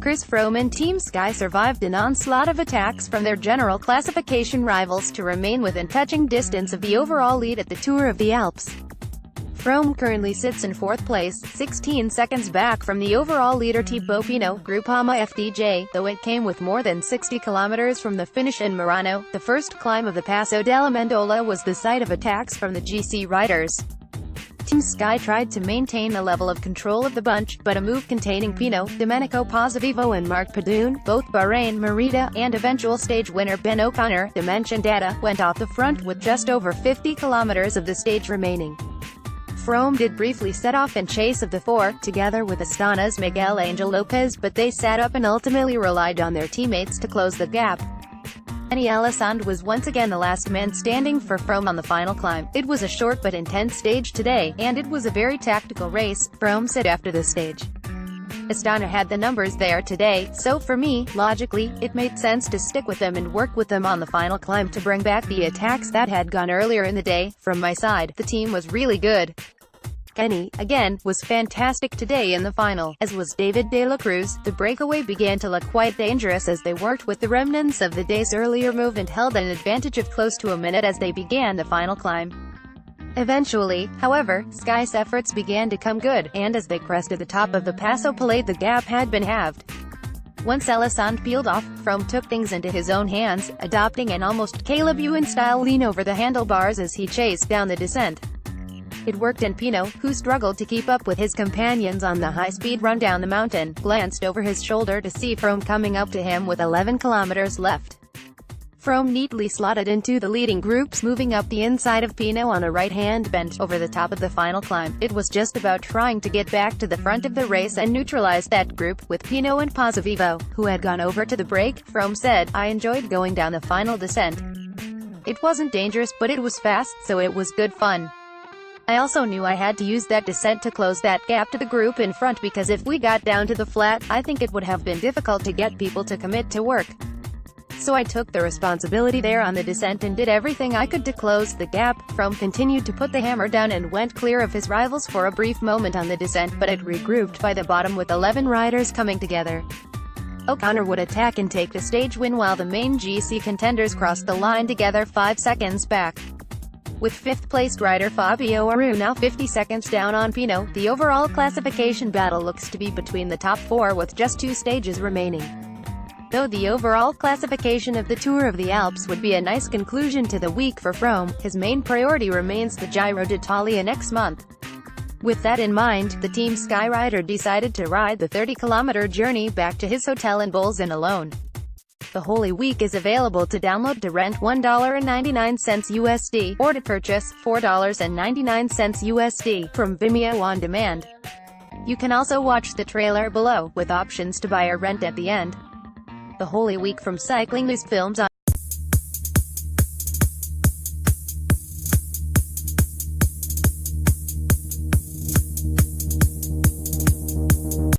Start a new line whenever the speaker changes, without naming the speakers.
Cyclocross Froome and Team Sky survived an onslaught of attacks from their general classification rivals to remain within touching distance of the overall lead at the Tour of the Alps. Froome currently sits in 4th place, 16 seconds back from the overall leader Thibaut Pinot, Groupama-FDJ, though it came with more than 60 kilometers from the finish in Merano. The first climb of the Passo della Mendola was the site of attacks from the GC riders. Team Sky tried to maintain a level of control of the bunch, but a move containing Pinot, Domenico Pozzovivo and Marc Padun, both Bahrain Merida, and eventual stage winner Ben O'Connor, Dimension Data, went off the front with just over 50 kilometers of the stage remaining. Froome did briefly set off in chase of the four, together with Astana's Miguel Angel Lopez, but they sat up and ultimately relied on their teammates to close the gap. Kenny Alessandro was once again the last man standing for Froome on the final climb. "It was a short but intense stage today, and it was a very tactical race," Froome said after the stage. "Astana had the numbers there today, so for me, logically, it made sense to stick with them and work with them on the final climb to bring back the attacks that had gone earlier in the day. From my side, the team was really good. Kenny, again, was fantastic today in the final, as was David de la Cruz." The breakaway began to look quite dangerous as they worked with the remnants of the day's earlier move and held an advantage of close to a minute as they began the final climb. Eventually, however, Sky's efforts began to come good, and as they crested the top of the Passo Pelade the gap had been halved. Once Alessandro peeled off, Froome took things into his own hands, adopting an almost Caleb Ewan-style lean over the handlebars as he chased down the descent. It worked, and Pinot, who struggled to keep up with his companions on the high-speed run down the mountain, glanced over his shoulder to see Froome coming up to him with 11 kilometers left. Froome neatly slotted into the leading groups, moving up the inside of Pinot on a right-hand bend over the top of the final climb. It was just about trying to get back to the front of the race and neutralize that group, with Pinot and Pozzovivo, who had gone over to the break. Froome said, "I enjoyed going down the final descent. It wasn't dangerous, but it was fast, so it was good fun. I also knew I had to use that descent to close that gap to the group in front, because if we got down to the flat, I think it would have been difficult to get people to commit to work. So I took the responsibility there on the descent and did everything I could to close the gap." Froome continued to put the hammer down and went clear of his rivals for a brief moment on the descent, but it regrouped by the bottom with 11 riders coming together. O'Connor would attack and take the stage win while the main GC contenders crossed the line together 5 seconds back. With 5th-placed rider Fabio Aru now 50 seconds down on Pinot, the overall classification battle looks to be between the top 4 with just 2 stages remaining. Though the overall classification of the Tour of the Alps would be a nice conclusion to the week for Froome, his main priority remains the Giro d'Italia next month. With that in mind, the Team Sky rider decided to ride the 30-kilometer journey back to his hotel in Bolzano alone. The Holy Week is available to download to rent $1.99 USD, or to purchase $4.99 USD, from Vimeo on demand. You can also watch the trailer below, with options to buy or rent at the end. The Holy Week from Cycling News Films on